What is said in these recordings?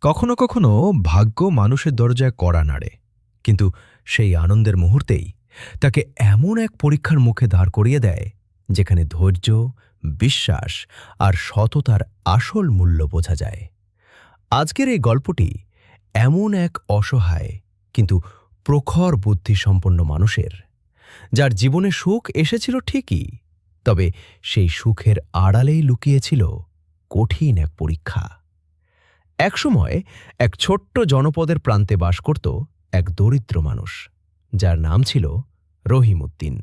কখনো কখনো ভাগ্য মানুষের দরজায় কড়া নাড়ে, কিন্তু সেই আনন্দের মুহূর্তেই তাকে এমন এক পরীক্ষার মুখে দাঁড় করিয়ে দেয় যেখানে ধৈর্য, বিশ্বাস আর সততার আসল মূল্য বোঝা যায়। আজকের এই গল্পটি এমন এক অসহায় কিন্তু প্রখর বুদ্ধিসম্পন্ন মানুষের, যার জীবনে সুখ এসেছিল ঠিকই, তবে সেই সুখের আড়ালেই লুকিয়েছিল কঠিন এক পরীক্ষা। একসময় এক ছোট্ট জনপদের প্রান্তে বাস করত এক দরিদ্র মানুষ, যার নাম ছিল রহিমউদ্দিন।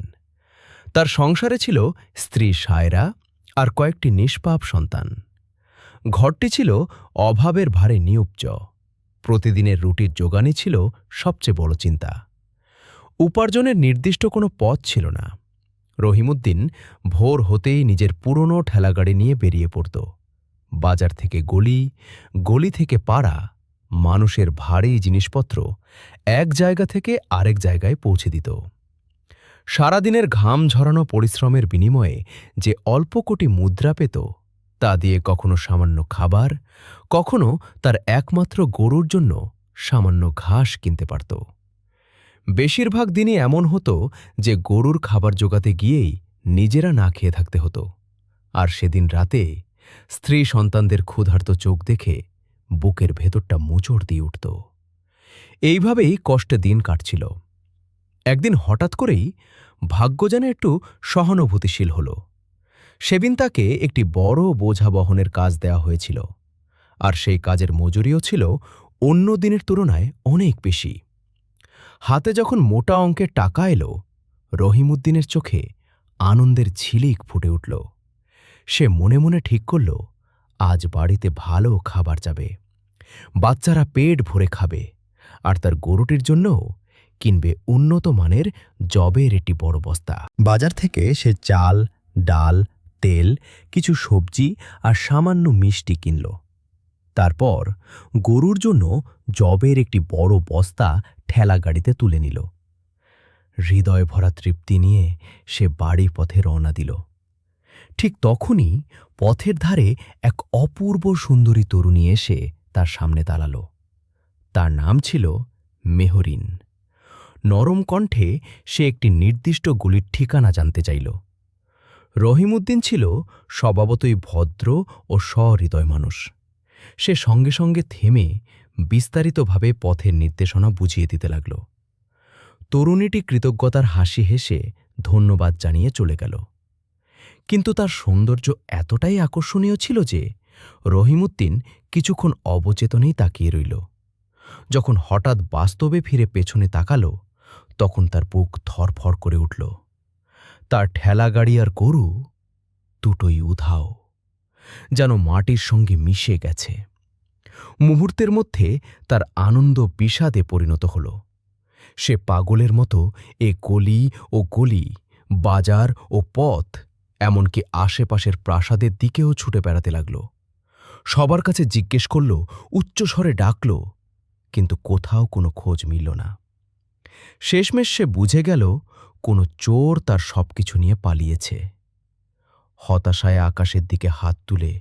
তার সংসারে ছিল স্ত্রী সায়রা আর কয়েকটি নিষ্পাপ সন্তান। ঘরটি ছিল অভাবের ভারে নিউপজ। প্রতিদিনের রুটির জোগানই ছিল সবচেয়ে বড় চিন্তা। উপার্জনের নির্দিষ্ট কোনো পথ ছিল না। রহিমউদ্দিন ভোর হতেই নিজের পুরনো ঠেলাগাড়ি নিয়ে বেরিয়ে পড়ত। বাজার থেকে গলি, গলি থেকে পাড়া, মানুষের ভারী জিনিসপত্র এক জায়গা থেকে আরেক জায়গায় পৌঁছে দিত। সারাদিনের ঘাম ঝরানো পরিশ্রমের বিনিময়ে যে অল্প কোটি মুদ্রা পেত, তা দিয়ে কখনো সামান্য খাবার, কখনো তার একমাত্র গরুর জন্য সামান্য ঘাস কিনতে পারত। বেশিরভাগ দিনই এমন হতো যে গরুর খাবার জোগাতে গিয়েই নিজেরা না খেয়ে থাকতে হতো। আর সেদিন রাতে স্ত্রী সন্তানদের ক্ষুধার্ত চোখ দেখে বুকের ভেতরটা মোচড় দিয়ে উঠত। এইভাবেই কষ্টে দিন কাটছিল। একদিন হঠাৎ করেই ভাগ্য যেন একটু সহানুভূতিশীল হল। সেদিন তাকে একটি বড় বোঝা বহনের কাজ দেওয়া হয়েছিল, আর সেই কাজের মজুরিও ছিল অন্য দিনের তুলনায় অনেক বেশি। হাতে যখন মোটা অঙ্কের টাকা এলো, রহিমউদ্দিনের চোখে আনন্দের ঝিলিক ফুটে উঠল। সে মনে মনে ঠিক করল, আজ বাড়িতে ভালো খাবার যাবে, বাচ্চারা পেট ভরে খাবে, আর তার গরুটির জন্যও কিনবে উন্নত মানের জবের একটি বড় বস্তা। বাজার থেকে সে চাল, ডাল, তেল, কিছু সবজি আর সামান্য মিষ্টি কিনল। তারপর গরুর জন্য জবের একটি বড় বস্তা ঠেলা গাড়িতে তুলে নিল। হৃদয় ভরা তৃপ্তি নিয়ে সে বাড়ির পথে রওনা দিল। ঠিক তখনই পথের ধারে এক অপূর্ব সুন্দরী তরুণী এসে তার সামনে দাঁড়াল। তার নাম ছিল মেহরিন। নরম কণ্ঠে সে একটি নির্দিষ্ট গলির ঠিকানা জানতে চাইল। রহিমউদ্দিন ছিল স্বভাবতই ভদ্র ও সহৃদয় মানুষ। সে সঙ্গে সঙ্গে থেমে বিস্তারিতভাবে পথের নির্দেশনা বুঝিয়ে দিতে লাগল। তরুণীটি কৃতজ্ঞতার হাসি হেসে ধন্যবাদ জানিয়ে চলে গেল। কিন্তু তার সৌন্দর্য এতটাই আকর্ষণীয় ছিল যে রহিমউদ্দিন কিছুক্ষণ অবচেতনেই তাকিয়ে রইল। যখন হঠাৎ বাস্তবে ফিরে পেছনে তাকাল, তখন তার বুক ধড়ফড় করে উঠল। তার ঠেলাগাড়ি আর গরু দুটোই উধাও, যেন মাটির সঙ্গে মিশে গেছে। মুহূর্তের মধ্যে তার আনন্দ বিষাদে পরিণত হল। সে পাগলের মতো এ গলি ও গলি, বাজার ও পথ, এমনকি আশেপাশের প্রাসাদের দিকেও ছুটে বেড়াতে লাগল। সবার কাছে জিজ্ঞেস করল, উচ্চস্বরে ডাকল, কিন্তু কোথাও কোনো খোঁজ মিলল না। শেষমেশ সে বুঝে গেল কোনো চোর তার সবকিছু নিয়ে পালিয়েছে। হতাশায় আকাশের দিকে হাত তুলে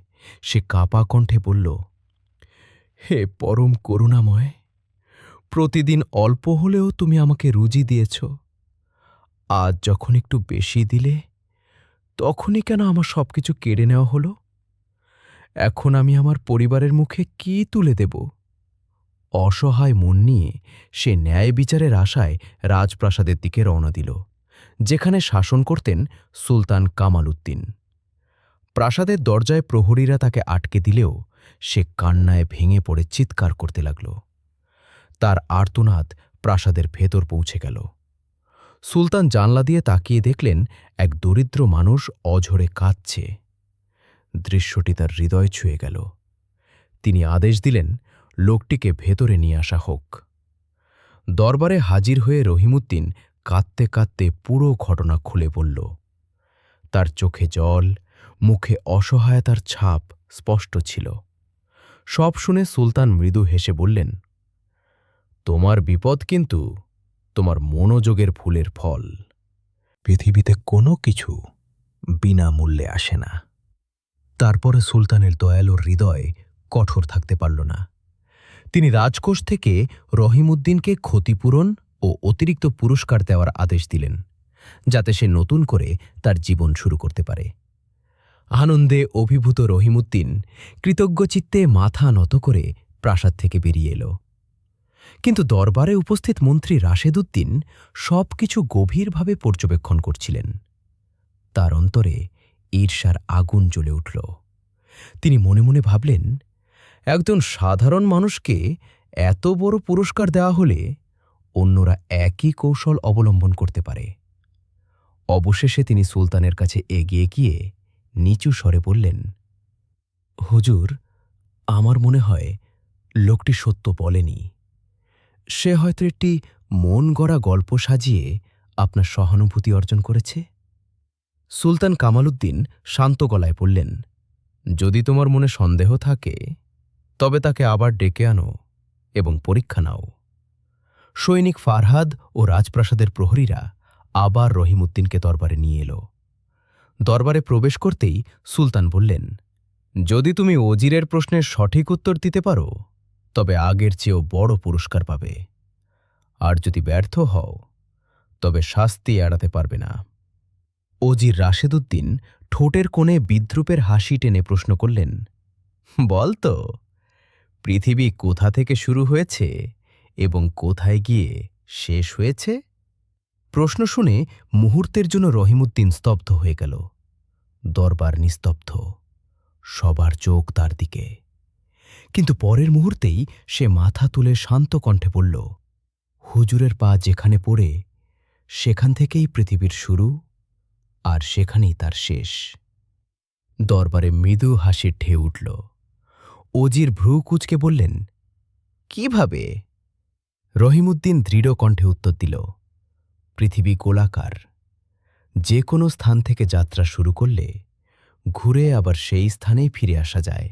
সে কাঁপা কণ্ঠে বলল, হে পরম করুণাময়, প্রতিদিন অল্প হলেও তুমি আমাকে রুজি দিয়েছ। আজ যখন একটু বেশি দিলে, তখনই কেন আমার সবকিছু কেড়ে নেওয়া হলো? এখন আমি আমার পরিবারের মুখে কি তুলে দেব? অসহায় মন নিয়ে সে ন্যায় বিচারের আশায় রাজপ্রাসাদের দিকে রওনা দিল, যেখানে শাসন করতেন সুলতান কামাল উদ্দিন। প্রাসাদের দরজায় প্রহরীরা তাকে আটকে দিলেও সে কান্নায় ভেঙে পড়ে চিৎকার করতে লাগল। তার আর্তনাদ প্রাসাদের ভেতর পৌঁছে গেল। সুলতান জানলা দিয়ে তাকিয়ে দেখলেন এক দরিদ্র মানুষ অঝরে কাঁদছে। দৃশ্যটি তার হৃদয় ছুঁয়ে গেল। তিনি আদেশ দিলেন লোকটিকে ভেতরে নিয়ে আসা হোক। দরবারে হাজির হয়ে রহিমউদ্দিন কাঁদতে কাঁদতে পুরো ঘটনা খুলে বলল। তার চোখে জল, মুখে অসহায়তার ছাপ স্পষ্ট ছিল। সব শুনে সুলতান মৃদু হেসে বললেন, তোমার বিপদ কিন্তু তোমার মনোযোগের ফুলের ফল। পৃথিবীতে কোনো কিছু বিনামূল্যে আসে না। তারপরে সুলতানের দয়ালু হৃদয় কঠোর থাকতে পারল না। তিনি রাজকোষ থেকে রহিমউদ্দিনকে ক্ষতিপূরণ ও অতিরিক্ত পুরস্কার দেওয়ার আদেশ দিলেন, যাতে সে নতুন করে তার জীবন শুরু করতে পারে। আনন্দে অভিভূত রহিমউদ্দিন কৃতজ্ঞচিত্তে মাথা নত করে প্রাসাদ থেকে বেরিয়ে এল। কিন্তু দরবারে উপস্থিত মন্ত্রী রাশেদ উদ্দিন সবকিছু গভীরভাবে পর্যবেক্ষণ করছিলেন। তার অন্তরে ঈর্ষার আগুন জ্বলে উঠল। তিনি মনে মনে ভাবলেন, একজন সাধারণ মানুষকে এত বড় পুরস্কার দেওয়া হলে অন্যরা একই কৌশল অবলম্বন করতে পারে। অবশেষে তিনি সুলতানের কাছে এগিয়ে গিয়ে নিচু স্বরে বললেন, হুজুর, আমার মনে হয় লোকটি সত্য বলেনি। সে হয়তো একটি মন গড়া গল্প সাজিয়ে আপনার সহানুভূতি অর্জন করেছে। সুলতান কামালউদ্দিন শান্ত গলায় বললেন, যদি তোমার মনে সন্দেহ থাকে তবে তাকে আবার ডেকে আনো এবং পরীক্ষা নাও। সৈনিক ফারহাদ ও রাজপ্রাসাদের প্রহরীরা আবার রহিমউদ্দিনকে দরবারে নিয়ে এল। দরবারে প্রবেশ করতেই সুলতান বললেন, যদি তুমি ওজিরের প্রশ্নের সঠিক উত্তর দিতে পারো তবে আগের চেয়েও বড় পুরস্কার পাবে, আর যদি ব্যর্থ হও তবে শাস্তি এড়াতে পারবে না। ওজির রাশেদ উদ্দিন ঠোঁটের কোণে বিদ্রূপের হাসি টেনে প্রশ্ন করলেন, বল তো, পৃথিবী কোথা থেকে শুরু হয়েছে এবং কোথায় গিয়ে শেষ হয়েছে? প্রশ্ন শুনে মুহূর্তের জন্য রহিমউদ্দিন স্তব্ধ হয়ে গেল। দরবার নিস্তব্ধ, সবার চোখ তার দিকে। কিন্তু পরের মুহূর্তেই সে মাথা তুলে শান্ত কণ্ঠে বলল, হুজুরের পা যেখানে পড়ে সেখান থেকেই পৃথিবীর শুরু, আর সেখানেই তার শেষ। দরবারে মৃদু হাসির ঢেউ উঠল। ওজির ভ্রু কুঁচকে বললেন, কিভাবে? রহিমউদ্দিন দৃঢ় কণ্ঠে উত্তর দিল, পৃথিবী গোলাকার। যে কোনো স্থান থেকে যাত্রা শুরু করলে ঘুরে আবার সেই স্থানেই ফিরে আসা যায়।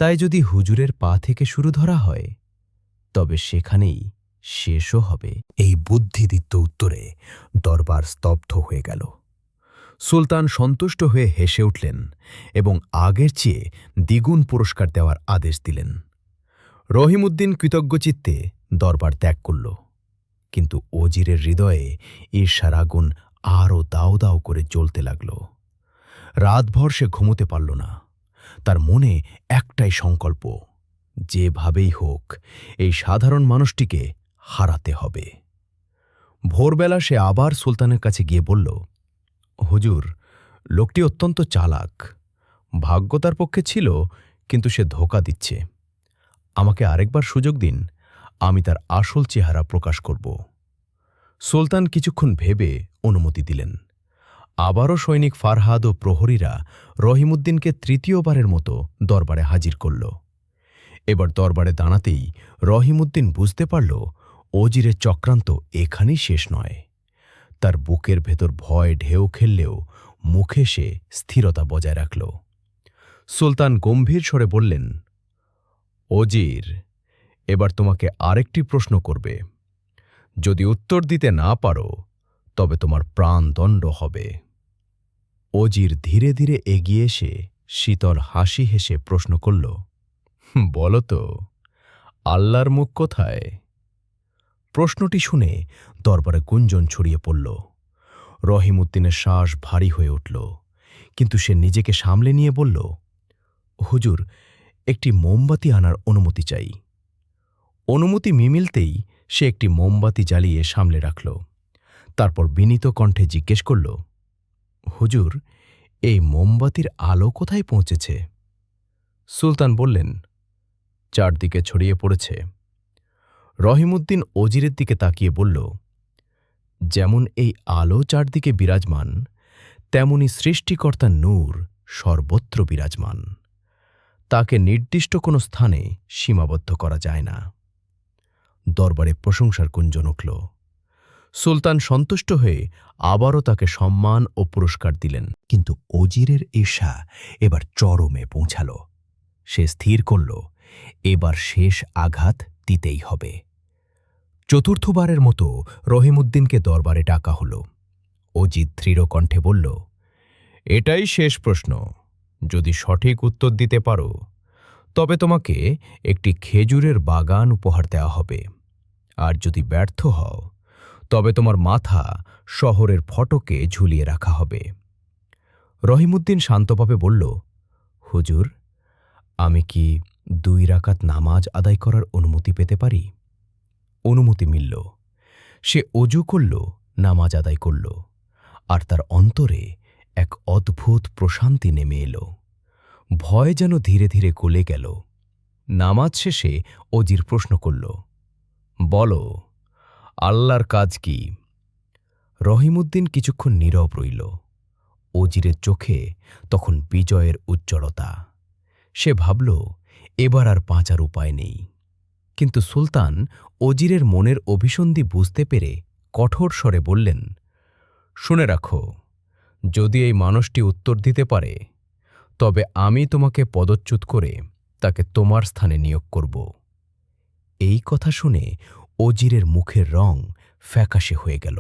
তাই যদি হুজুরের পা থেকে শুরু ধরা হয় তবে সেখানেই শেষও হবে। এই বুদ্ধিদীপ্ত উত্তরে দরবার স্তব্ধ হয়ে গেল। সুলতান সন্তুষ্ট হয়ে হেসে উঠলেন এবং আগের চেয়ে দ্বিগুণ পুরস্কার দেওয়ার আদেশ দিলেন। রহিমউদ্দিন কৃতজ্ঞচিত্তে দরবার ত্যাগ করল। কিন্তু ওজিরের হৃদয়ে ঈর্ষার আগুন আরও দাও দাও করে জ্বলতে লাগল। রাতভর সে ঘুমোতে পারল না। তার মনে একটাই সংকল্প, যেভাবেই হোক এই সাধারণ মানুষটিকে হারাতে হবে। ভোরবেলা সে আবার সুলতানের কাছে গিয়ে বলল, হুজুর, লোকটি অত্যন্ত চালাক। ভাগ্য তার পক্ষে ছিল, কিন্তু সে ধোঁকা দিচ্ছে। আমাকে আরেকবার সুযোগ দিন, আমি তার আসল চেহারা প্রকাশ করব। সুলতান কিছুক্ষণ ভেবে অনুমতি দিলেন। আবারও সৈনিক ফারহাদ ও প্রহরীরা রহিমউদ্দিনকে তৃতীয়বারের মতো দরবারে হাজির করল। এবার দরবারে দাঁড়াতেই রহিমউদ্দিন বুঝতে পারল ওজিরের চক্রান্ত এখানেই শেষ নয়। তার বুকের ভেতর ভয় ঢেউ খেললেও মুখে সে স্থিরতা বজায় রাখল। সুলতান গম্ভীর স্বরে বললেন, ওজির, এবার তোমাকে আরেকটি প্রশ্ন করবে। যদি উত্তর দিতে না পারো তবে তোমার প্রাণদণ্ড হবে। ওজির ধীরে ধীরে এগিয়ে এসে শীতল হাসি হেসে প্রশ্ন করল, বলো তো, আল্লাহর মুখ কোথায়? প্রশ্নটি শুনে দরবারে গুঞ্জন ছড়িয়ে পড়ল। রহিমউদ্দিনের শ্বাস ভারী হয়ে উঠল, কিন্তু সে নিজেকে সামলে নিয়ে বলল, হুজুর, একটি মোমবাতি আনার অনুমতি চাই। অনুমতি মিমিলতেই সে একটি মোমবাতি জ্বালিয়ে সামলে রাখল। তারপর বিনীত কণ্ঠে জিজ্ঞেস করল, হুজুর, এই মোমবাতির আলো কোথায় পৌঁছেছে? সুলতান বললেন, চারদিকে ছড়িয়ে পড়েছে। রহিমউদ্দিন ওজিরের দিকে তাকিয়ে বলল, যেমন এই আলো চারদিকে বিরাজমান, তেমনি সৃষ্টিকর্তা নূর সর্বত্র বিরাজমান। তাকে নির্দিষ্ট কোনো স্থানে সীমাবদ্ধ করা যায় না। দরবারে প্রশংসার গুঞ্জন উঠল। সুলতান সন্তুষ্ট হয়ে আবারও তাকে সম্মান ও পুরস্কার দিলেন। কিন্তু ওজিরের ঈর্ষা এবার চরমে পৌঁছাল। সে স্থির করল, এবার শেষ আঘাত দিতেই হবে। চতুর্থবারের মতো রহিমউদ্দিনকে দরবারে ডাকা হল। অজিত দৃঢ় কণ্ঠে বলল, এটাই শেষ প্রশ্ন। যদি সঠিক উত্তর দিতে পারো তবে তোমাকে একটি খেজুরের বাগান উপহার দেওয়া হবে, আর যদি ব্যর্থ হও তবে তোমার মাথা শহরের ফটকে ঝুলিয়ে রাখা হবে। রহিমউদ্দিন শান্তভাবে বলল, হুজুর, আমি কি 2 রাকাত নামাজ আদায় করার অনুমতি পেতে পারি? অনুমতি মিলল। সে অজু করল, নামাজ আদায় করল, আর তার অন্তরে এক অদ্ভুত প্রশান্তি নেমে এলো। ভয় যেন ধীরে ধীরে গলে গেল। নামাজ শেষে অজির প্রশ্ন করল, বলো, আল্লাহর কাজ কি? রহিমউদ্দিন কিছুক্ষণ নীরব রইল। অজিরের চোখে তখন বিজয়ের উজ্জ্বলতা। সে ভাবল, এবার আর বাঁচার উপায় নেই। কিন্তু সুলতান অজিরের মনের অভিসন্ধি বুঝতে পেরে কঠোর স্বরে বললেন, শুনে রাখো, যদি এই মানুষটি উত্তর দিতে পারে তবে আমি তোমাকে পদচ্যুত করে তাকে তোমার স্থানে নিয়োগ করব। এই কথা শুনে অজিরের মুখের রং ফ্যাকাশে হয়ে গেল।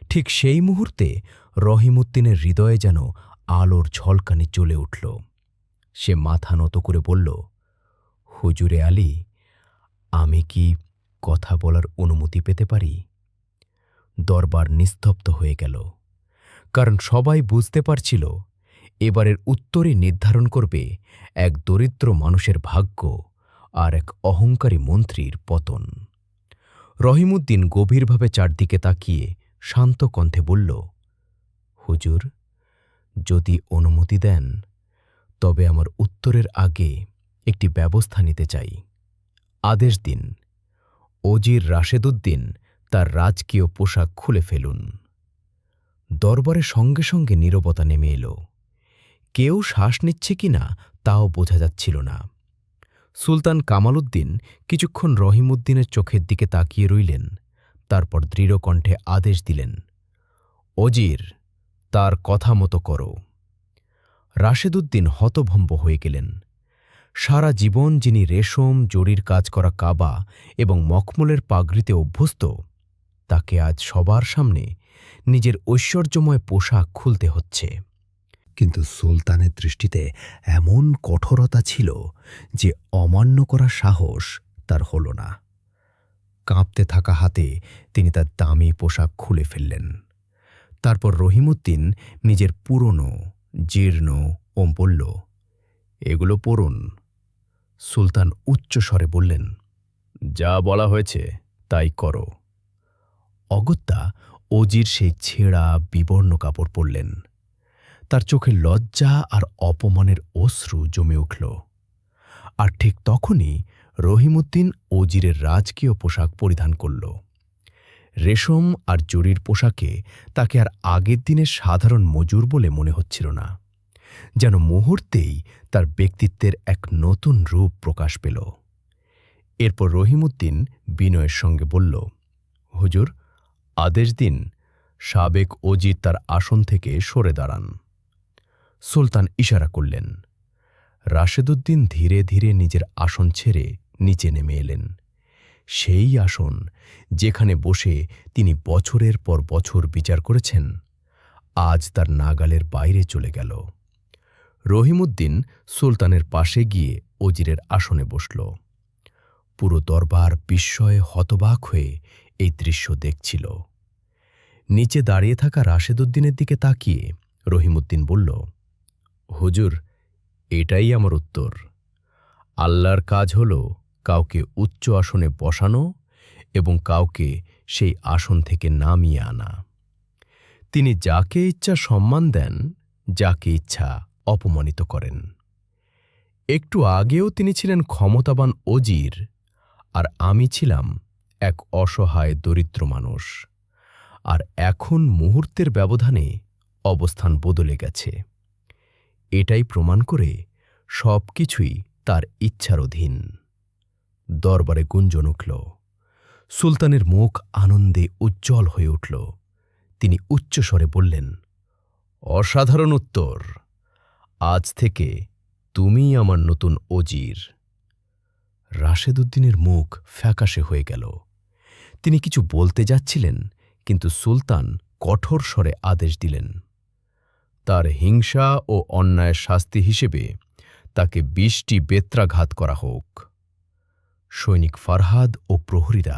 ঠিক সেই মুহূর্তে রহিমউদ্দিনের হৃদয়ে যেন আলোর ঝলকানি জ্বলে উঠল। সে মাথা নত করে বলল, হুজুরে আলী, আমি কি কথা বলার অনুমতি পেতে পারি? দরবার নিস্তব্ধ হয়ে গেল, কারণ সবাই বুঝতে পারছিল এবারের উত্তরই নির্ধারণ করবে এক দরিদ্র মানুষের ভাগ্য আর এক অহংকারী মন্ত্রীর পতন। রহিমউদ্দিন গভীরভাবে চারদিকে তাকিয়ে শান্ত কণ্ঠে বলল, হুজুর, যদি অনুমতি দেন তবে আমার উত্তরের আগে একটি ব্যবস্থা নিতে চাই। আদেশ দিন, অজির রাশেদউদ্দিন তার রাজকীয় পোশাক খুলে ফেলুন। দরবারে সঙ্গে সঙ্গে নীরবতা নেমে এলো। কেউ শ্বাস নিচ্ছে কিনা তাও বোঝা যাচ্ছিল না। সুলতান কামালউদ্দিন কিছুক্ষণ রহিমউদ্দিনের চোখের দিকে তাকিয়ে রইলেন, তারপর দৃঢ় কণ্ঠে আদেশ দিলেন, অজির, তার কথা মতো করো। রাশেদউদ্দিন হতভম্ব হয়ে গেলেন। সারা জীবন যিনি রেশম জরির কাজ করা কাবা এবং মখমলের পাগড়িতে অভ্যস্ত, তাকে আজ সবার সামনে নিজের ঐশ্বর্যময় পোশাক খুলতে হচ্ছে। কিন্তু সুলতানের দৃষ্টিতে এমন কঠোরতা ছিল যে অমান্য করার সাহস তার হল না। কাঁপতে থাকা হাতে তিনি তার দামি পোশাক খুলে ফেললেন। তারপর রহিমউদ্দিন নিজের পুরনো জীর্ণ ও বলল, এগুলো পড়ুন। সুলতান উচ্চস্বরে বললেন, যা বলা হয়েছে তাই করো। অগত্যা অজির সেই ছেঁড়া বিবর্ণ কাপড় পরলেন। তার চোখে লজ্জা আর অপমানের অশ্রু জমে উঠল। আর ঠিক তখনই রহিমউদ্দিন অজিরের রাজকীয় পোশাক পরিধান করল। রেশম আর জরির পোশাকে তাকে আর আগের দিনের সাধারণ মজুর বলে মনে হচ্ছিল না। যেন মুহূর্তেই তার ব্যক্তিত্বের এক নতুন রূপ প্রকাশ পেল। এরপর রহিমউদ্দিন বিনয়ের সঙ্গে বলল, হুজুর, আদেশ দিন, সাবেক অজির তার আসন থেকে সরে দাঁড়ান। সুলতান ইশারা করলেন। রাশেদউদ্দিন ধীরে ধীরে নিজের আসন ছেড়ে নিচে নেমে এলেন। সেই আসন যেখানে বসে তিনি বছরের পর বছর বিচার করেছেন, আজ তার নাগালের বাইরে চলে গেল। রহিমউদ্দিন সুলতানের পাশে গিয়ে অজিরের আসনে বসল। পুরো দরবার বিস্ময়ে হতবাক হয়ে এই দৃশ্য দেখছিল। নিচে দাঁড়িয়ে থাকা রাশেদউদ্দিনের দিকে তাকিয়ে রহিমউদ্দিন বলল, হুজুর, এটাই আমার উত্তর। আল্লাহর কাজ হল কাউকে উচ্চ আসনে বসানো এবং কাউকে সেই আসন থেকে নামিয়ে আনা। তিনি যাকে ইচ্ছা সম্মান দেন, যাকে ইচ্ছা অপমানিত করেন। একটু আগেও তিনি ছিলেন ক্ষমতাবান অজির, আর আমি ছিলাম এক অসহায় দরিদ্র মানুষ। আর এখন মুহূর্তের ব্যবধানে অবস্থান বদলে গেছে। এটাই প্রমাণ করে সব কিছুই তার ইচ্ছার অধীন। দরবারে গুঞ্জন উঠল। সুলতানের মুখ আনন্দে উজ্জ্বল হয়ে উঠল। তিনি উচ্চস্বরে বললেন, অসাধারণ উত্তর। আজ থেকে তুমিই আমার নতুন অজির। রাশেদউদ্দিনের মুখ ফ্যাকাশে হয়ে গেল। তিনি কিছু বলতে যাচ্ছিলেন, কিন্তু সুলতান কঠোর স্বরে আদেশ দিলেন, তার হিংসা ও অন্যায়ের শাস্তি হিসেবে তাকে ২০টি বেত্রাঘাত করা হোক। সৈনিক ফারহাদ ও প্রহরীরা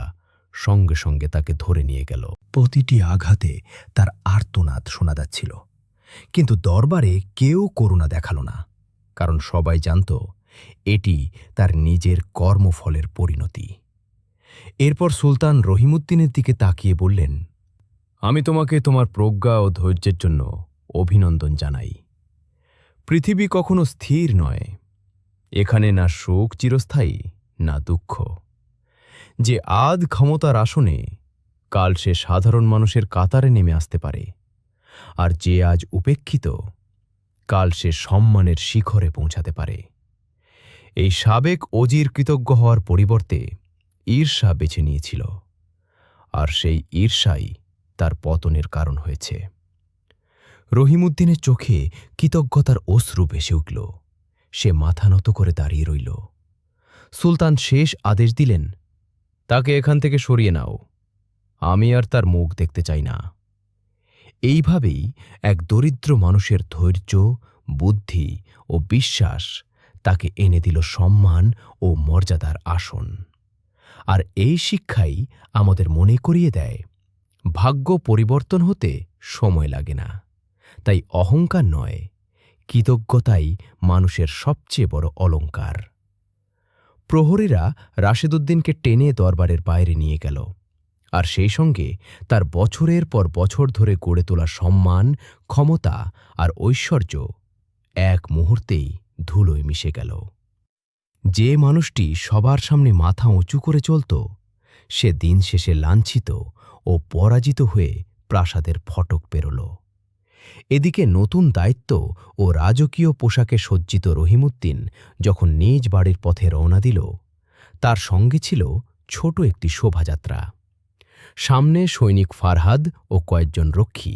সঙ্গে সঙ্গে তাকে ধরে নিয়ে গেল। প্রতিটি আঘাতে তার আর্তনাদ শোনা যাচ্ছিল, কিন্তু দরবারে কেউ করুণা দেখাল না, কারণ সবাই জানত এটি তার নিজের কর্মফলের পরিণতি। এরপর সুলতান রহিমউদ্দিনের দিকে তাকিয়ে বললেন, আমি তোমাকে তোমার প্রজ্ঞা ও ধৈর্যের জন্য অভিনন্দন জানাই। পৃথিবী কখনো স্থির নয়, এখানে না শোক চিরস্থায়ী, না দুঃখ। যে আজ ক্ষমতার আসনে, কাল সে সাধারণ মানুষের কাতারে নেমে আসতে পারে, আর যে আজ উপেক্ষিত, কাল সে সম্মানের শিখরে পৌঁছাতে পারে। এই সাবেক অজির কৃতজ্ঞ হওয়ার পরিবর্তে ঈর্ষা বেছে নিয়েছিল, আর সেই ঈর্ষাই তার পতনের কারণ হয়েছে। রহিমউদ্দিনের চোখে কৃতজ্ঞতার অশ্রু ভেসে উঠল। সে মাথা নত করে দাঁড়িয়ে রইল। সুলতান শেষ আদেশ দিলেন, তাকে এখান থেকে সরিয়ে নাও, আমি আর তার মুখ দেখতে চাই না। এইভাবেই এক দরিদ্র মানুষের ধৈর্য, বুদ্ধি ও বিশ্বাস তাকে এনে দিল সম্মান ও মর্যাদার আসন। আর এই শিক্ষাই আমাদের মনে করিয়ে দেয়, ভাগ্য পরিবর্তন হতে সময় লাগে না। তাই অহংকার নয়, কৃতজ্ঞতাই মানুষের সবচেয়ে বড় অলংকার। প্রহরীরা রাশেদউদ্দিনকে টেনে দরবারের বাইরে নিয়ে গেল, আর সেই সঙ্গে তার বছরের পর বছর ধরে গড়ে তোলা সম্মান, ক্ষমতা আর ঐশ্বর্য এক মুহূর্তেই ধুলোয় মিশে গেল। যে মানুষটি সবার সামনে মাথা উঁচু করে চলত, সে দিন শেষে লাঞ্ছিত ও পরাজিত হয়ে প্রাসাদের ফটক পেরোল। এদিকে নতুন দায়িত্ব ও রাজকীয় পোশাকে সজ্জিত রহিমউদ্দিন যখন নিজ বাড়ির পথে রওনা দিল, তার সঙ্গে ছিল ছোট একটি শোভাযাত্রা। সামনে সৈনিক ফারহাদ ও কয়েকজন রক্ষী,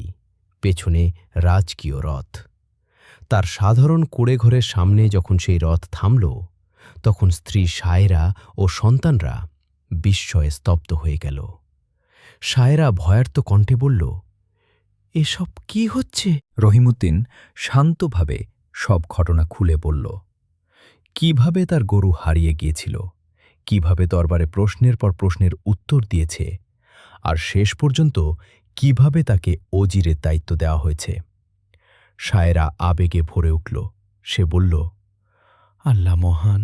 পেছনে রাজকীয় রথ। তার সাধারণ কুঁড়েঘরের সামনে যখন সেই রথ থামল, তখন স্ত্রী শায়রা ও সন্তানরা বিস্ময়ে স্তব্ধ হয়ে গেল। শায়রা ভয়ার্ত কণ্ঠে বলল, এসব কি হচ্ছে? রহিমউদ্দিন শান্তভাবে সব ঘটনা খুলে বলল। কিভাবে তার গরু হারিয়ে গিয়েছিল, কিভাবে দরবারে প্রশ্নের পর প্রশ্নের উত্তর দিয়েছে, আর শেষ পর্যন্ত কিভাবে তাকে অজিরের দায়িত্ব দেওয়া হয়েছে। শায়রা আবেগে ভরে উঠল। সে বলল, আল্লাহ মহান,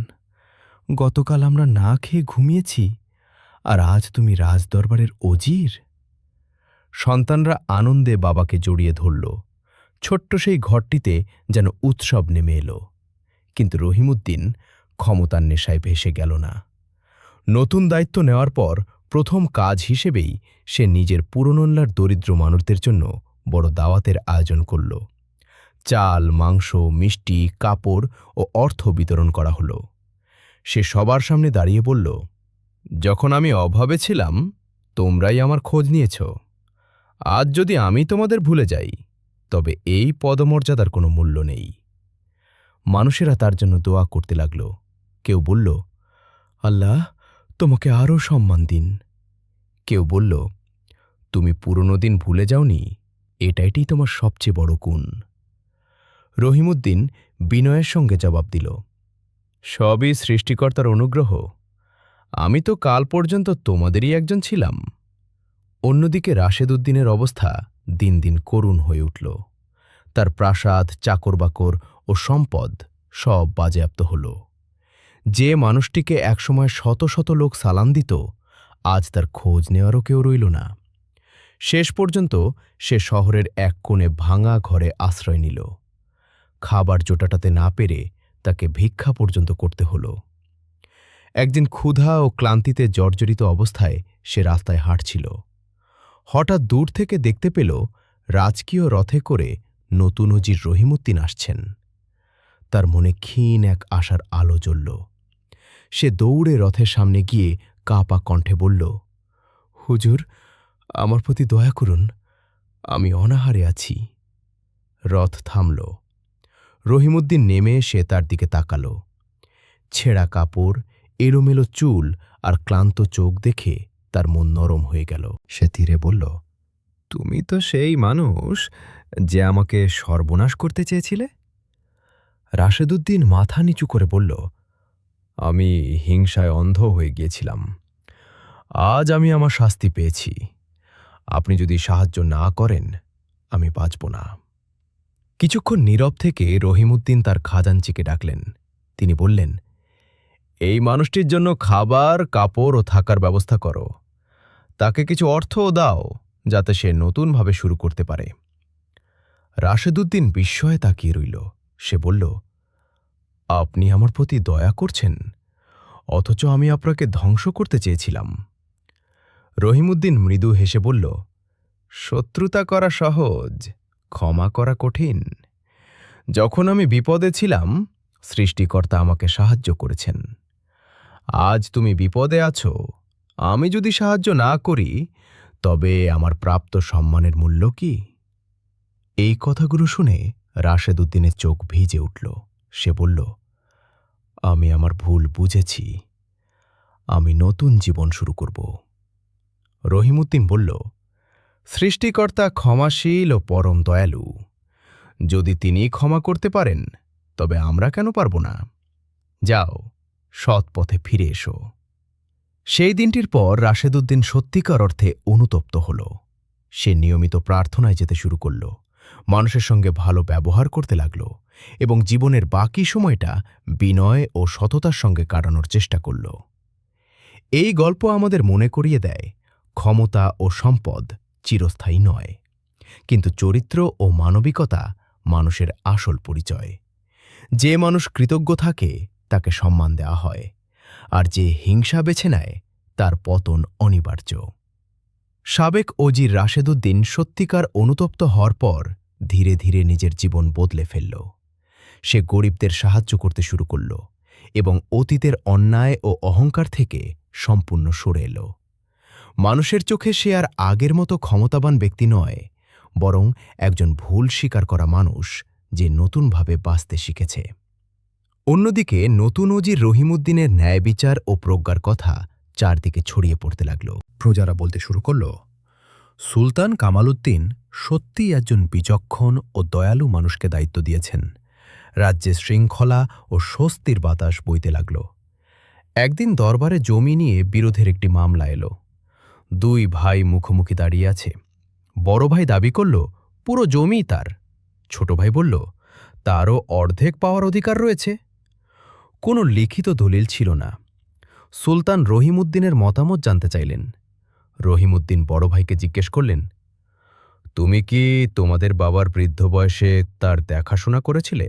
গতকাল আমরা না খেয়ে ঘুমিয়েছি, আর আজ তুমি রাজদরবারের অজির। সন্তানরা আনন্দে বাবাকে জড়িয়ে ধরল। ছোট্ট সেই ঘরটিতে যেন উৎসব নেমে এলো। কিন্তু রহিমউদ্দিন ক্ষমতার নেশায় ভেসে গেল না। নতুন দায়িত্ব নেওয়ার পর প্রথম কাজ হিসেবেই সে নিজের পুরনোল্লার দরিদ্র মানুষদের জন্য বড় দাওয়াতের আয়োজন করল। চাল, মাংস, মিষ্টি, কাপড় ও অর্থ বিতরণ করা হল। সে সবার সামনে দাঁড়িয়ে বলল, যখন আমি অভাবে ছিলাম, তোমরাই আমার খোঁজ নিয়েছ। আজ যদি আমি তোমাদের ভুলে যাই, তবে এই পদমর্যাদার কোনো মূল্য নেই। মানুষেরা তার জন্য দোয়া করতে লাগল। কেউ বলল, আল্লাহ তোমাকে আরও সম্মান দিন। কেউ বলল, তুমি পুরনো দিন ভুলে যাওনি, এটাইটি তোমার সবচেয়ে বড় গুণ। রহিমউদ্দিন বিনয়ের সঙ্গে জবাব দিল, সবই সৃষ্টিকর্তার অনুগ্রহ। আমি তো কাল পর্যন্ত তোমাদেরই একজন ছিলাম। অন্যদিকে রাশেদউদ্দিনের অবস্থা দিন দিন করুণ হয়ে উঠল। তার প্রাসাদ, চাকরবাকর ও সম্পদ সব বাজেয়াপ্ত হল। যে মানুষটিকে একসময় শত শত লোক সালাম দিত, আজ তার খোঁজ নেওয়ারও কেউ রইল না। শেষ পর্যন্ত সে শহরের এক কোণে ভাঙা ঘরে আশ্রয় নিল। খাবার জোটাটাতে না পেরে তাকে ভিক্ষা পর্যন্ত করতে হল। একদিন ক্ষুধা ও ক্লান্তিতে জর্জরিত অবস্থায় সে রাস্তায় হাঁটছিল। হঠাৎ দূর থেকে দেখতে পেল রাজকীয় রথে করে নতুন অজির রহিমউদ্দিন আসছেন। তার মনে ক্ষীণ এক আশার আলো জ্বলল। সে দৌড়ে রথের সামনে গিয়ে কাঁপা কণ্ঠে বলল, হুজুর, আমার প্রতি দয়া করুন, আমি অনাহারে আছি। রথ থামল। রহিমউদ্দিন নেমে এসে তার দিকে তাকাল। ছেঁড়া কাপড়, এলোমেলো চুল আর ক্লান্ত চোখ দেখে তার মন নরম হয়ে গেল। সে ধীরে বলল, তুমি তো সেই মানুষ যে আমাকে সর্বনাশ করতে চেয়েছিলে। রাশেদুদ্দিন মাথা নিচু করে বলল, আমি হিংসায় অন্ধ হয়ে গিয়েছিলাম। আজ আমি আমার শাস্তি পেয়েছি। আপনি যদি সাহায্য না করেন আমি বাঁচব না। কিছুক্ষণ নীরব থেকে রহিমউদ্দিন তার খাজাঞ্চিকে ডাকলেন। তিনি বললেন, এই মানুষটির জন্য খাবার, কাপড় ও থাকার ব্যবস্থা করো। তাকে কিছু অর্থও দাও, যাতে সে নতুনভাবে শুরু করতে পারে। রাশেদুদ্দিন বিস্ময়ে তাকিয়ে রইল। সে বলল, আপনি আমার প্রতি দয়া করছেন, অথচ আমি আপনাকে ধ্বংস করতে চেয়েছিলাম। রহিমউদ্দিন মৃদু হেসে বলল, শত্রুতা করা সহজ, ক্ষমা করা কঠিন। যখন আমি বিপদে ছিলাম, সৃষ্টিকর্তা আমাকে সাহায্য করেছেন। আজ তুমি বিপদে আছো, আমি যদি সাহায্য না করি তবে আমার প্রাপ্ত সম্মানের মূল্য কি? এই কথাগুলো শুনে রাশেদুদ্দিনের চোখ ভিজে উঠল। সে বলল, আমি আমার ভুল বুঝেছি। আমি নতুন জীবন শুরু করব। রহিমউদ্দিন বলল, সৃষ্টিকর্তা ক্ষমাশীল ও পরম দয়ালু। যদি তিনি ক্ষমা করতে পারেন তবে আমরা কেন পারব না? যাও, সৎ পথে ফিরে এসো। সেই দিনটির পর রাশেদুদ্দিন সত্যিকার অর্থে অনুতপ্ত হল। সে নিয়মিত প্রার্থনায় যেতে শুরু করল, মানুষের সঙ্গে ভালো ব্যবহার করতে লাগল এবং জীবনের বাকি সময়টা বিনয় ও সততার সঙ্গে কাটানোর চেষ্টা করল। এই গল্প আমাদের মনে করিয়ে দেয়, ক্ষমতা ও সম্পদ চিরস্থায়ী নয়, কিন্তু চরিত্র ও মানবিকতা মানুষের আসল পরিচয়। যে মানুষ কৃতজ্ঞ থাকে তাকে সম্মান দেওয়া হয়, আর যে হিংসা বেছে নেয় তার পতন অনিবার্য। সাবেক অজির রাশেদুদ্দিন সত্যিকার অনুতপ্ত হওয়ার পর ধীরে ধীরে নিজের জীবন বদলে ফেলল। সে গরিবদের সাহায্য করতে শুরু করল এবং অতীতের অন্যায় ও অহংকার থেকে সম্পূর্ণ সরে এল। মানুষের চোখে সে আর আগের মতো ক্ষমতাবান ব্যক্তি নয়, বরং একজন ভুল স্বীকার করা মানুষ যে নতুনভাবে বাঁচতে শিখেছে। অন্যদিকে নতুন অজির রহিমউদ্দিনের ন্যায় বিচার ও প্রজ্ঞার কথা চারদিকে ছড়িয়ে পড়তে লাগল। প্রজারা বলতে শুরু করল, সুলতান কামালউদ্দিন সত্যিই একজন বিচক্ষণ ও দয়ালু মানুষকে দায়িত্ব দিয়েছেন। রাজ্যে শৃঙ্খলা ও স্বস্তির বাতাস বইতে লাগল। একদিন দরবারে জমি নিয়ে বিরোধের একটি মামলা এলো। দুই ভাই মুখোমুখি দাঁড়িয়ে আছে। বড় ভাই দাবি করল পুরো জমিই তার। ছোট ভাই বলল তারও অর্ধেক পাওয়ার অধিকার রয়েছে। কোনো লিখিত দলিল ছিল না। সুলতান রহিমউদ্দিনের মতামত জানতে চাইলেন। রহিমউদ্দিন বড় ভাইকে জিজ্ঞেস করলেন, তুমি কি তোমাদের বাবার বৃদ্ধ বয়সে তার দেখাশোনা করেছিলে?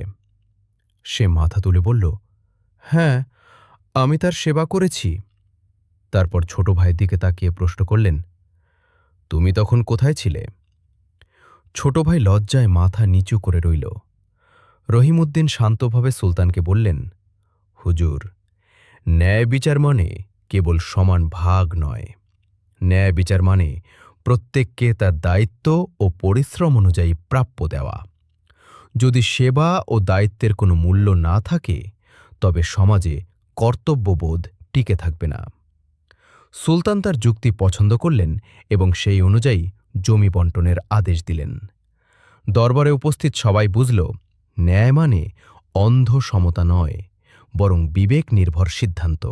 সে মাথা তুলে বলল, হ্যাঁ, আমি তার সেবা করেছি। তারপর ছোট ভাইয়ের দিকে তাকিয়ে প্রশ্ন করলেন, তুমি তখন কোথায় ছিলে? ছোট ভাই লজ্জায় মাথা নিচু করে রইল। রহিমউদ্দিন শান্তভাবে সুলতানকে বললেন, হুজুর, ন্যায় বিচার মানে কেবল সমান ভাগ নয়। ন্যায় বিচার মানে প্রত্যেককে তার দায়িত্ব ও পরিশ্রম অনুযায়ী প্রাপ্য দেওয়া। যদি সেবা ও দায়িত্বের কোনো মূল্য না থাকে তবে সমাজে কর্তব্যবোধ টিকে থাকবে না। সুলতান তার যুক্তি পছন্দ করলেন এবং সেই অনুযায়ী জমি বণ্টনের আদেশ দিলেন। দরবারে উপস্থিত সবাই বুঝল, ন্যায় মানে অন্ধ সমতা নয়, বরং বিবেক নির্ভর সিদ্ধান্ত।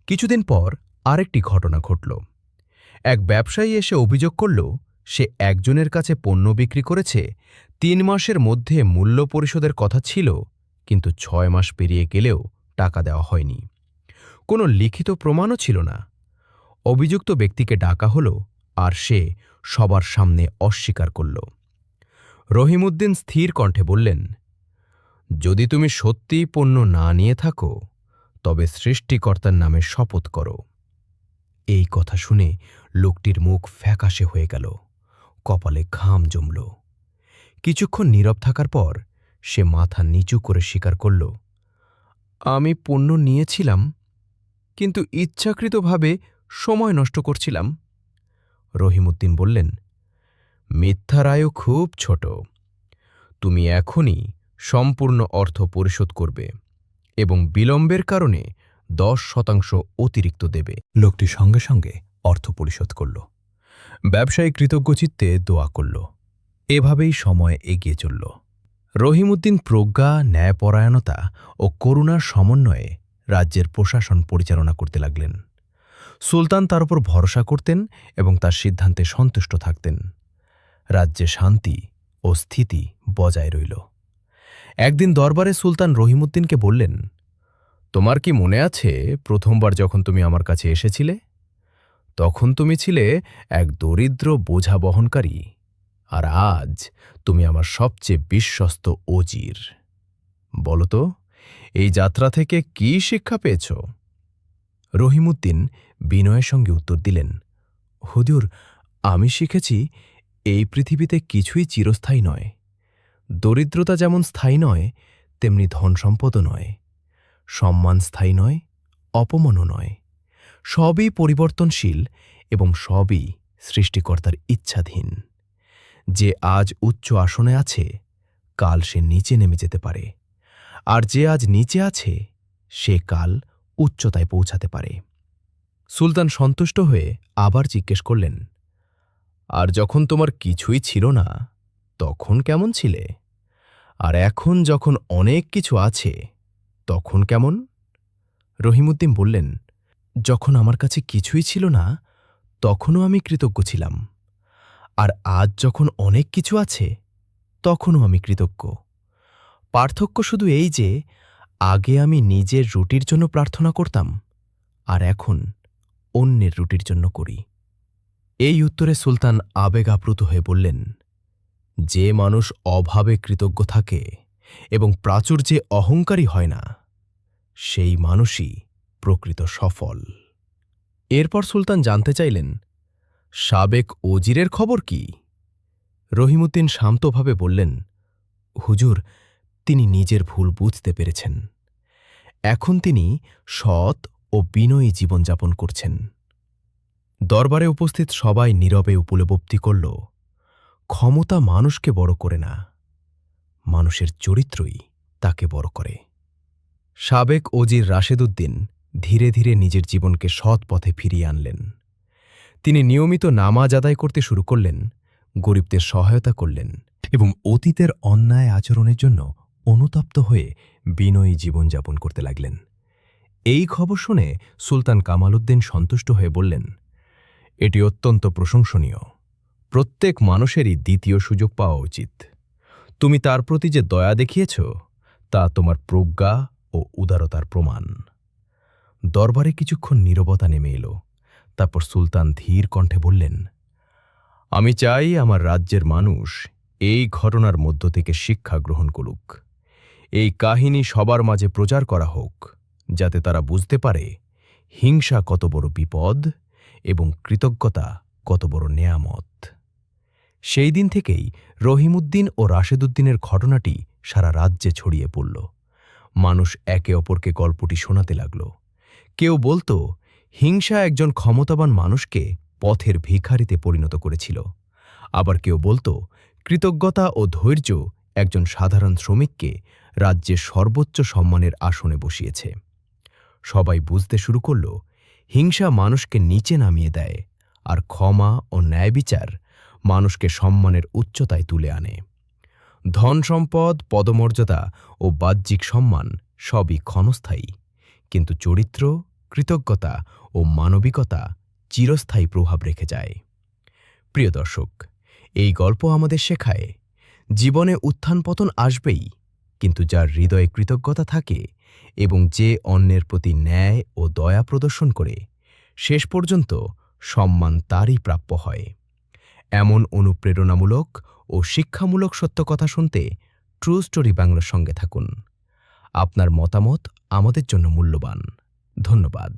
কিছুদিন পর আরেকটি ঘটনা ঘটল। এক ব্যবসায়ী এসে অভিযোগ করল, সে একজনের কাছে পণ্য বিক্রি করেছে, ৩ মাসের মধ্যে মূল্য পরিশোধের কথা ছিল, কিন্তু ৬ মাস পেরিয়ে গেলেও টাকা দেওয়া হয়নি। কোনো লিখিত প্রমাণও ছিল না। অভিযুক্ত ব্যক্তিকে ডাকা হল, আর সে সবার সামনে অস্বীকার করল। রহিমউদ্দিন স্থির কণ্ঠে বললেন, যদি তুমি সত্যিই পণ্য না নিয়ে থাকো তবে সৃষ্টিকর্তার নামে শপথ করো। এই কথা শুনে লোকটির মুখ ফ্যাকাশে হয়ে গেল, কপালে ঘাম জমল। কিছুক্ষণ নীরব থাকার পর সে মাথা নিচু করে স্বীকার করল, আমি পণ্য নিয়েছিলাম, কিন্তু ইচ্ছাকৃতভাবে সময় নষ্ট করছিলাম। রহিমউদ্দিন বললেন, মিথ্যার আয়ু খুব ছোট। তুমি এখনই সম্পূর্ণ অর্থ পরিশোধ করবে এবং বিলম্বের কারণে 10% অতিরিক্ত দেবে। লোকটি সঙ্গে সঙ্গে অর্থ পরিশোধ করল। ব্যবসায়ী কৃতজ্ঞচিত্তে দোয়া করল। এভাবেই সময় এগিয়ে চলল। রহিমউদ্দিন প্রজ্ঞা, ন্যায়পরায়ণতা ও করুণার সমন্বয়ে রাজ্যের প্রশাসন পরিচালনা করতে লাগলেন। সুলতান তার উপর ভরসা করতেন এবং তার সিদ্ধান্তে সন্তুষ্ট থাকতেন। রাজ্যে শান্তি ও স্থিতি বজায় রইল। একদিন দরবারে সুলতান রহিমউদ্দিনকে বললেন, তোমার কি মনে আছে প্রথমবার যখন তুমি আমার কাছে এসেছিলে? তখন তুমি ছিলে এক দরিদ্র বোঝা বহনকারী, আর আজ তুমি আমার সবচেয়ে বিশ্বস্ত অজির। বলো তো, এই যাত্রা থেকে কি শিক্ষা পেয়েছ? রহিমউদ্দিন বিনয়ের সঙ্গে উত্তর দিলেন, হুজুর, আমি শিখেছি এই পৃথিবীতে কিছুই চিরস্থায়ী নয়। দরিদ্রতা যেমন স্থায়ী নয়, তেমনি ধন সম্পদও নয়। সম্মান স্থায়ী নয়, অপমানও নয়। সবই পরিবর্তনশীল এবং সবই সৃষ্টিকর্তার ইচ্ছাধীন। যে আজ উচ্চ আসনে আছে, কাল সে নিচে নেমে যেতে পারে, আর যে আজ নিচে আছে সে কাল উচ্চতায় পৌঁছাতে পারে। সুলতান সন্তুষ্ট হয়ে আবার জিজ্ঞেস করলেন, আর যখন তোমার কিছুই ছিল না, তখন কেমন ছিলে? আর এখন যখন অনেক কিছু আছে, তখন কেমন? রহিমউদ্দিন বললেন, যখন আমার কাছে কিছুই ছিল না, তখনও আমি কৃতজ্ঞ ছিলাম, আর আজ যখন অনেক কিছু আছে, তখনও আমি কৃতজ্ঞ। পার্থক্য শুধু এই যে আগে আমি নিজের রুটির জন্য প্রার্থনা করতাম, আর এখন অন্যের রুটির জন্য করি। এই উত্তরে সুলতান আবেগ আপ্লুত হয়ে বললেন, যে মানুষ অভাবে কৃতজ্ঞ থাকে এবং প্রাচুর্যে অহংকারী হয় না, সেই মানুষই প্রকৃত সফল। এরপর সুলতান জানতে চাইলেন, সাবেক ওজিরের খবর কি? রহিমউদ্দিন শান্তভাবে বললেন, হুজুর, তিনি নিজের ভুল বুঝতে পেরেছেন। এখন তিনি সৎ ও বিনয়ী জীবনযাপন করছেন। দরবারে উপস্থিত সবাই নীরবে উপলব্ধি করল, ক্ষমতা মানুষকে বড় করে না, মানুষের চরিত্রই তাকে বড় করে। সাবেক ওজির রাশেদউদ্দিন ধীরে ধীরে নিজের জীবনকে সৎ পথে ফিরিয়ে আনলেন। তিনি নিয়মিত নামাজ আদায় করতে শুরু করলেন, গরিবদের সহায়তা করলেন এবং অতীতের অন্যায় আচরণের জন্য অনুতপ্ত হয়ে বিনয়ী জীবনযাপন করতে লাগলেন। এই খবর শুনে সুলতান কামালউদ্দিন সন্তুষ্ট হয়ে বললেন, এটি অত্যন্ত প্রশংসনীয়। প্রত্যেক মানুষেরই দ্বিতীয় সুযোগ পাওয়া উচিত। তুমি তার প্রতি যে দয়া দেখিয়েছ, তা তোমার প্রজ্ঞা ও উদারতার প্রমাণ। দরবারে কিছুক্ষণ নীরবতা নেমে এলো। তারপর সুলতান ধীর কণ্ঠে বললেন, আমি চাই আমার রাজ্যের মানুষ এই ঘটনার মধ্য থেকে শিক্ষা গ্রহণ করুক। এই কাহিনী সবার মাঝে প্রচার করা হোক, যাতে তারা বুঝতে পারে হিংসা কত বড় বিপদ এবং কৃতজ্ঞতা কত বড় নেয়ামত। সেই দিন থেকেই রহিমউদ্দিন ও রাশেদউদ্দিনের ঘটনাটি সারা রাজ্যে ছড়িয়ে পড়ল। মানুষ একে অপরকে গল্পটি শোনাতে লাগল। কেউ বলতো, হিংসা একজন ক্ষমতাবান মানুষকে পথের ভিখারিতে পরিণত করেছিল। আবার কেউ বলতো, কৃতজ্ঞতা ও ধৈর্য একজন সাধারণ শ্রমিককে রাজ্যের সর্বোচ্চ সম্মানের আসনে বসিয়েছে। সবাই বুঝতে শুরু করল, হিংসা মানুষকে নিচে নামিয়ে দেয়, আর ক্ষমা ও ন্যায়বিচার মানুষকে সম্মানের উচ্চতায় তুলে আনে। ধন সম্পদ, পদমর্যাদা ও বাহ্যিক সম্মান সবই ক্ষণস্থায়ী, কিন্তু চরিত্র, কৃতজ্ঞতা ও মানবিকতা চিরস্থায়ী প্রভাব রেখে যায়। প্রিয় দর্শক, এই গল্প আমাদের শেখায়, জীবনে উত্থান পতন আসবেই, কিন্তু যার হৃদয়ে কৃতজ্ঞতা থাকে এবং যে অন্যের প্রতি ন্যায় ও দয়া প্রদর্শন করে, শেষ পর্যন্ত সম্মান তারই প্রাপ্য হয়। এমন অনুপ্রেরণামূলক ও শিক্ষামূলক সত্য কথা শুনতে ট্রু স্টোরি বাংলার সঙ্গে থাকুন। আপনার মতামত আমাদের জন্য মূল্যবান। ধন্যবাদ।